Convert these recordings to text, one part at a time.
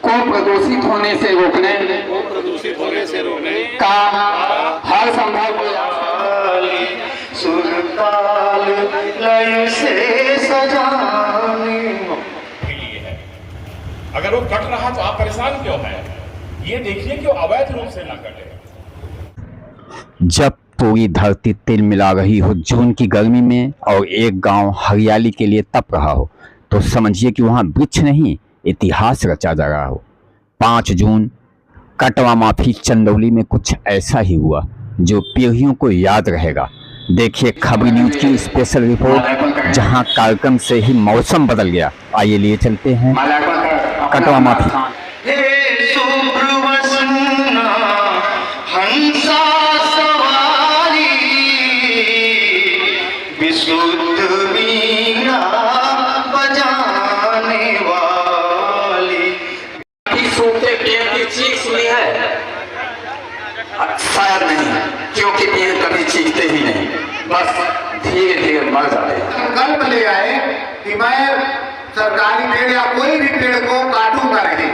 को प्रदूषित होने से रोकने का हर संभव सुरताल लय से सजाने के लिए है। अगर वो कट रहा तो आप परेशान क्यों हैं? ये देखिए कि वो अवैध रूप से ना कटे। जब पूरी धरती तिल मिला रही हो जून की गर्मी में और एक गांव हरियाली के लिए तप रहा हो, तो समझिए कि वहां वृक्ष नहीं इतिहास रचा जा रहा हो। 5 जून कटवा माफी चंदौली में कुछ ऐसा ही हुआ जो पीढ़ियों को याद रहेगा। देखिए खबरी न्यूज की स्पेशल रिपोर्ट, जहां कार्यक्रम से ही मौसम बदल गया। आइए लिए चलते हैं कटवा माफी। शायद नहीं, क्योंकि पेड़ कभी चीखते ही नहीं, बस धीरे धीरे मर जाते हैं। संकल्प ले आए कि मैं सरकारी पेड़ या कोई भी पेड़ को काटूंगा नहीं।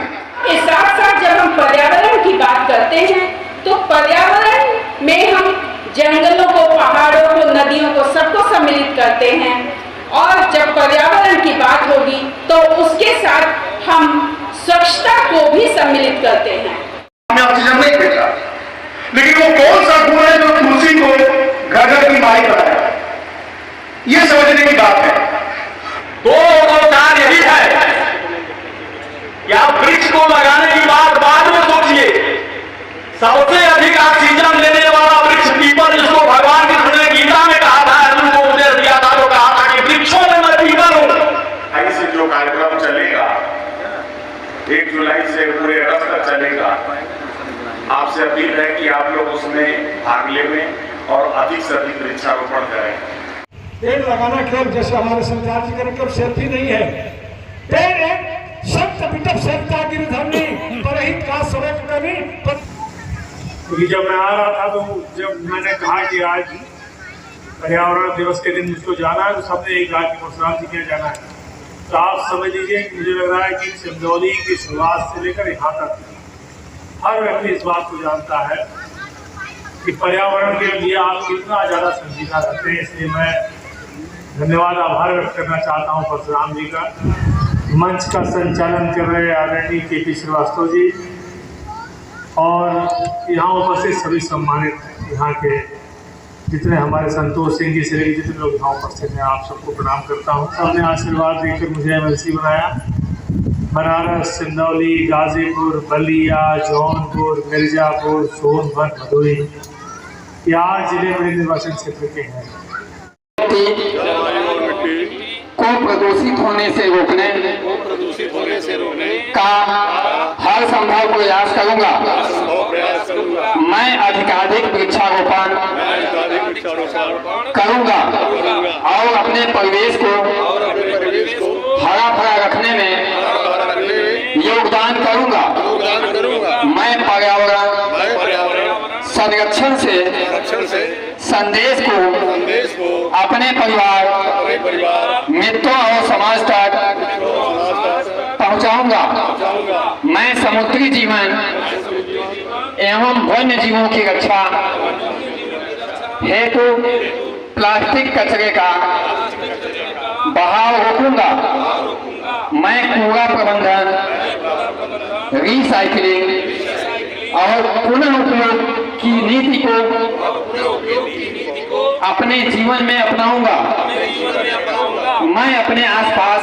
इस साथ साथ जब हम पर्यावरण की बात करते हैं तो पर्यावरण में हम जंगलों को, पहाड़ों को, नदियों को, सबको सम्मिलित करते हैं। और जब पर्यावरण की बात होगी तो उसके साथ हम स्वच्छता को भी सम्मिलित करते हैं। हमें ऑक्सीजन नहीं भेजा, लेकिन वो कौन सा गुण है जो तुलसी को घर घर की माई बनाया, ये समझने की बात है। दो कार्य यही है कि आप वृक्ष को लगाने की बात बाद में सोचिए। सबसे अधिक ऑक्सीजन लेने वाला वृक्ष पीपल, जिसको भगवान कृष्ण ने गीता में कहा था, अर्जुन को उपदेश दिया था, तो कहा था कि वृक्षों में मैं पीपल हूं। ऐसे जो कार्यक्रम चलेगा 1 जुलाई से पूरे अगस्त तक चलेगा, आपसे अपील है कि आप लोग उसमें भाग लें और अधिक से अधिक वृक्षारोपण करें। पेड़ लगाना केवल जैसे हमारे सरकार जी करें केवल सेल्फी नहीं है। पेड़ एक संत पिटक सत्ता की धरनी परहित का स्वरूप कवि। क्योंकि जब मैं आ रहा था तो जब मैंने कहा कि आज पर्यावरण दिवस के दिन मुझको जाना है, तो सबने एक कहा कि परशुराम जी के जाना है। तो आप समझ लीजिए कि मुझे लग रहा है कि चंदौली की शुरुआत से लेकर यहाँ तक हर व्यक्ति इस बात को जानता है कि पर्यावरण के लिए आप कितना ज़्यादा संजीदा रहते हैं। इसलिए मैं धन्यवाद, आभार व्यक्त करना चाहता हूं परशुराम जी का। मंच का संचालन कर रहे आदरणीय KP श्रीवास्तव जी और यहाँ उपस्थित सभी सम्मानित यहाँ के जितने हमारे संतोष सिंह जी से लेकर जितने लोग यहाँ उपस्थित हैं, आप सबको प्रणाम करता हूँ। सबने आशीर्वाद देकर मुझे MLC बनाया। बनारस, चंदौली, गाजीपुर, बलिया, जौनपुर, मिर्जापुर, सोनभद्र, भदोही, ये 8 जिले मेरे निर्वाचन क्षेत्र के हैं। को प्रदूषित होने से रोकने का हर संभव प्रयास करूंगा। मैं अधिकाधिक वृक्षारोपण करूंगा और अपने परिवेश को हरा भरा रखने में योगदान करूंगा। मैं पर्यावरण संरक्षण से संदेश को अपने परिवार, मित्रों और समाज तक पहुंचाऊंगा। मैं समुद्री जीवन एवं वन्य जीवों की रक्षा हेतु प्लास्टिक कचरे का बहाव रोकूंगा। मैं कूड़ा प्रबंधन, रिसाइकलिंग और पुनः उपयोग की नीति को अपने जीवन में अपनाऊंगा। मैं अपने आसपास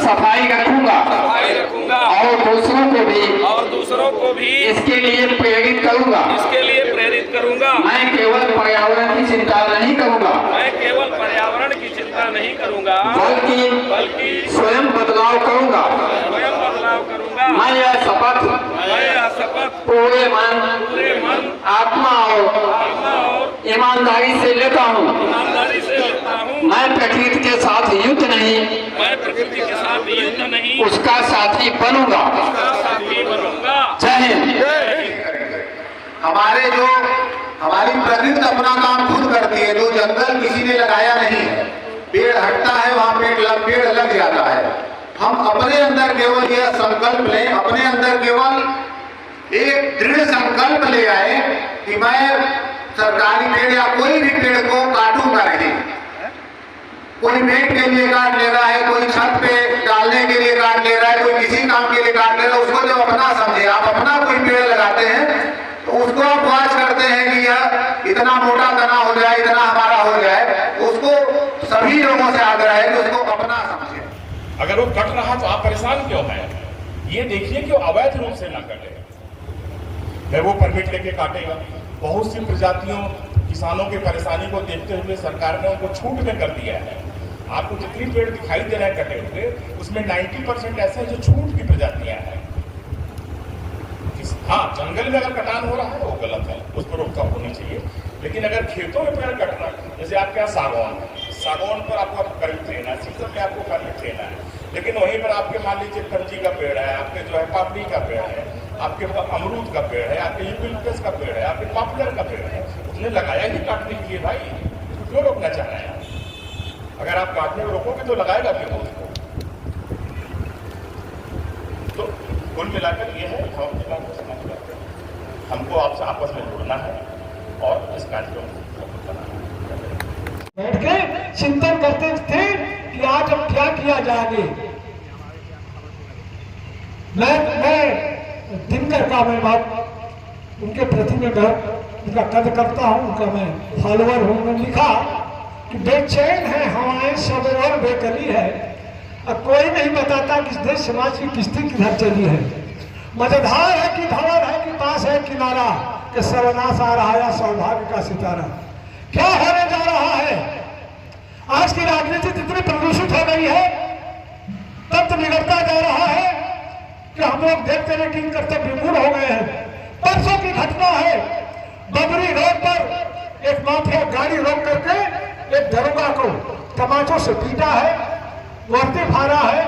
सफाई रखूंगा और दूसरों को भी इसके लिए प्रेरित करूंगा। मैं केवल पर्यावरण की चिंता नहीं करूंगा, बल्कि स्वयं बदलाव करूंगा। मैं यह शपथ पूरे मन, आत्मा और ईमानदारी से लेता हूँ। मैं प्रकृति के साथ युद्ध नहीं, उसका साथी बनूंगा। जय हिंद। हमारी प्रकृति अपना काम खुद करती है। जो जंगल किसी ने लगाया नहीं है, पेड़ हटता है वहाँ पेड़ लग जाता है। हम अपने अंदर केवल यह संकल्प लें, अपने अंदर केवल एक दृढ़ संकल्प ले आए कि मैं सरकारी पेड़ या कोई भी पेड़ को काटूंगा नहीं। कोई पेड़ के लिए काट ले रहा है, कोई छत पे डालने के लिए काट ले रहा है, कोई किसी काम के लिए काट ले रहा है, उसको जो अपना समझे। आप अपना कोई पेड़ लगाते हैं तो उसको आप वाच करते हैं कि यह इतना मोटा तना हो जाए, इतना हमारा हो जाए, उसको सभी लोगों से आग्रह है कि उसको अपना समझे। अगर वो कट रहा तो आप परेशान क्यों हैं? ये देखिए कि वो अवैध रूप से ना कटे, है वो परमिट लेके काटेगा। बहुत सी प्रजातियों किसानों की परेशानी को देखते हुए सरकार ने उनको छूट में कर दिया है। आपको जितनी पेड़ दिखाई दे रहे हैं कटे हुए, उसमें 90% ऐसे हैं जो छूट की प्रजातियां हैं। हाँ, जंगल में अगर कटान हो रहा है वो गलत है, उस पर रोकथाम होनी चाहिए। लेकिन अगर खेतों में पेड़ कटना, जैसे आपके यहाँ सागौन पर आपको परमिट लेना है, शीशम में आपको परमिट लेना है, लेकिन वहीं पर आपके मान लीजिए कंजी का पेड़ है, आपके जो है पापड़ी का पेड़ है, आपके अमरूद का पेड़ है, आपके यूकलिप्टस का पेड़ है, आपके पॉपुलर का पेड़ है, उसने लगाया ही काटने के लिए भाई, क्यों रोकना चाह रहे हैं? अगर आप काटने में रोकोगे तो लगाएगा क्यों उसको? तो कुल मिलाकर ये है, हम अपनी बात को समझ करते हैं, हमको आपसे आपस में जुड़ना है और इस कार्यक्रम को बनाना है। बैठ के चिंतन करते थे कि आज अब क्या किया जाए। मैं दिनकर का मैं बात उनके प्रति में उनका कद करता हूँ, उनका मैं फॉलोअर हूँ। उन्होंने लिखा कि बेचैन है हवाएं सब और बेकली है, अब कोई नहीं बताता कि देश समाज की किस्ती किधर चली है। मजेदार है कि धवल है कि पास है किनारा, कि सर्वनाश आ रहा है सौभाग्य का सितारा। क्या होने जा रहा है? आज की राजनीति इतनी प्रदूषित हो गई है, तंत्र बिगड़ता जा रहा है कि हम लोग देखते हुए कि कर्तव्य विमूढ़ हो गए हैं। परसों की घटना है, बबरी रोड पर एक माफिया गाड़ी रोक करके एक दरोगा को तमाचों से पीटा है, वर्दी फाड़ा है।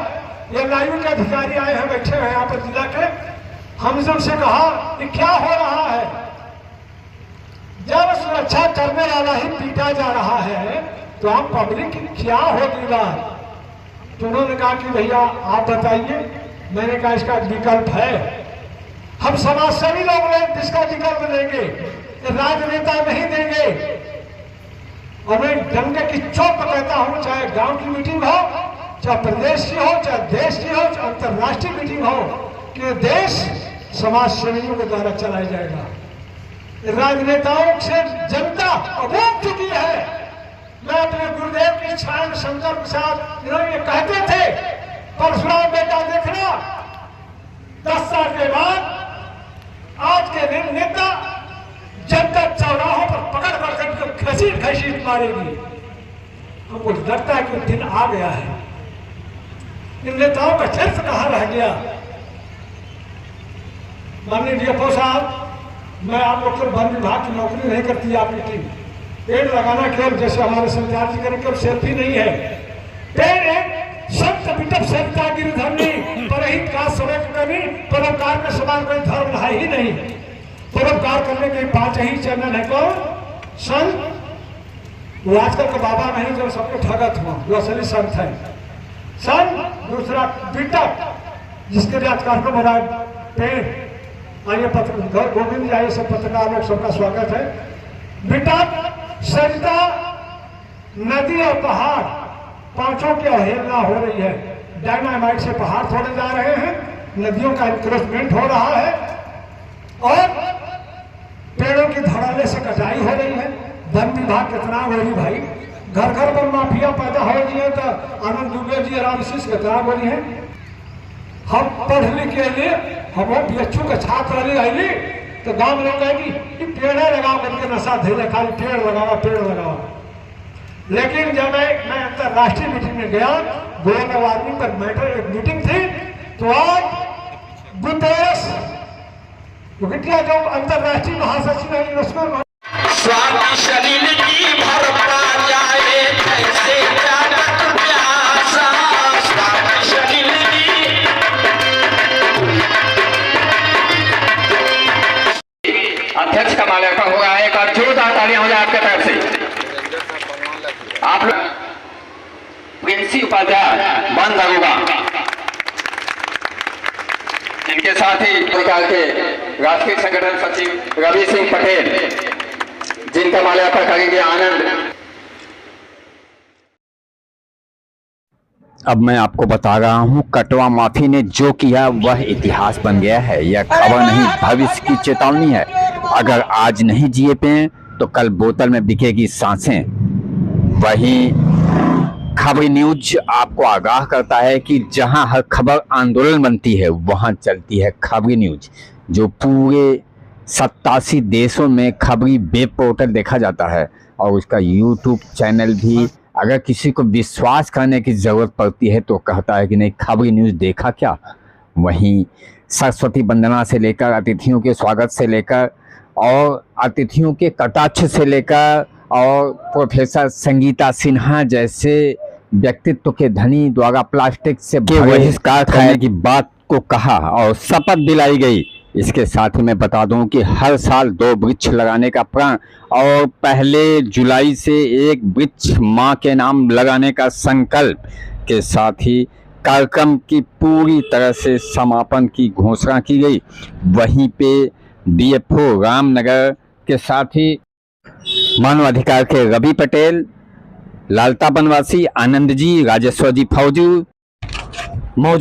ये लाइव के अधिकारी आए हैं, बैठे हैं यहाँ पर जिला के। हम सबसे कहा कि क्या हो रहा है? जब सुरक्षा करने वाला ही पीटा जा रहा है तो आप पब्लिक की क्या होगी बात? तो उन्होंने कहा कि भैया आप बताइए। मैंने कहा इसका विकल्प है, हम समाज सेवी लोग इसका विकल्प देंगे, राजनेता नहीं देंगे। और मैं डंके की चौक पर कहता हूं, चाहे गांव की मीटिंग हो, चाहे प्रदेश की हो, चाहे देश की हो, चाहे अंतर्राष्ट्रीय मीटिंग हो, कि देश समाज सेवियों के द्वारा चलाया जाएगा। राजनेताओं से जनता अवोग चुकी है। मैं अपने गुरुदेव की छाया में शंकर प्रसाद इन्होंने ये कहते थे, परशुराम बेटा देखना 10 साल के बाद आज के दिन नेता जनता चौराहों पर पकड़ पकड़ घसीट घसीट मारेगी। हमको लगता है कि दिन आ गया है। इन नेताओं का चरित्र कहाँ रह गया? माननीय डीएफओ साहब, मैं आप लोग को वन विभाग की नौकरी नहीं करती आपकी टीम। पेड़ लगाना केवल जैसे हमारे संचार जी करें केवल सेल्फी नहीं है। पेड़ एक संत बिटप सरिता गिरधरनी परहित का समय कभी परोपकार के समान कोई धर्म है ही नहीं। परोपकार करने के 5 ही चैनल है। कौन? संत। वो आजकल का बाबा नहीं जो सबको ठगत हुआ, जो असली संत है संत। दूसरा बिटप, जिसके लिए आज कार्यक्रम बना पेड़। आइए पत्रकार गोविंद जी, आइए सब पत्रकार लोग, सबका स्वागत है। बिटप, सरिता, नदी और पहाड़, पांचों की अवहेलना हो रही है। डायनामाइट से पहाड़ तोड़े जा रहे हैं, नदियों का इंक्रोचमेंट हो रहा है और पेड़ों की धड़ल्ले से कटाई हो रही है। वन विभाग कितना गोरी भाई, घर घर पर माफिया पैदा हो रही है। तो आनंद दुबे जी आराम से कितना गोरी है। हम पढ़ लिख के लिए हम बीएचयू के छात्र रही तो गांव में लोग कहेगी कि पेड़े लगाओ करके नशा धैर्य, खाली पेड़ लगाओ पेड़ लगाओ। लेकिन जब मैं अंतर्राष्ट्रीय मीटिंग में गया, ग्लोबल वार्मिंग पर मैटर एक मीटिंग थी, तो आज गुतेरस जो अंतर्राष्ट्रीय महासचिव है यूनेस्को अध्यक्ष का माल्यार्पण होगा। एक और जोरदार तालियां हो जाए आपके तरफ से। आप लोग प्रिंसी उपाध्याय वन दरोगा इनके साथ ही सरकार के राष्ट्रीय संगठन सचिव रवि सिंह पटेल, जिनका माल्यार्पण करेंगे आनंद। अब मैं आपको बता रहा हूं, कटवा माफी ने जो किया वह इतिहास बन गया है। यह खबर नहीं, भविष्य की चेतावनी है। अगर आज नहीं जिए पे तो कल बोतल में बिकेगी सांसें। वहीं खबरी न्यूज आपको आगाह करता है कि जहां हर खबर आंदोलन बनती है वहां चलती है खबरी न्यूज, जो पूरे 87 देशों में खबरी वेब पोर्टल देखा जाता है और उसका यूट्यूब चैनल भी। अगर किसी को विश्वास करने की ज़रूरत पड़ती है तो कहता है कि नहीं, खबरी न्यूज़ देखा क्या। वहीं सरस्वती वंदना से लेकर अतिथियों के स्वागत से लेकर और अतिथियों के कटाक्ष से लेकर और प्रोफेसर संगीता सिन्हा जैसे व्यक्तित्व के धनी द्वारा प्लास्टिक से बहिष्कार करने की बात को कहा और शपथ दिलाई गई। इसके साथ ही मैं बता दूं कि हर साल 2 वृक्ष लगाने का प्रण और 1 जुलाई से 1 वृक्ष मां के नाम लगाने का संकल्प के साथ ही कार्यक्रम की पूरी तरह से समापन की घोषणा की गई। वहीं पे डीएफओ रामनगर के साथ ही मानवाधिकार के रवि पटेल, लालता बनवासी, आनंद जी, राजेश्वर जी फौजी,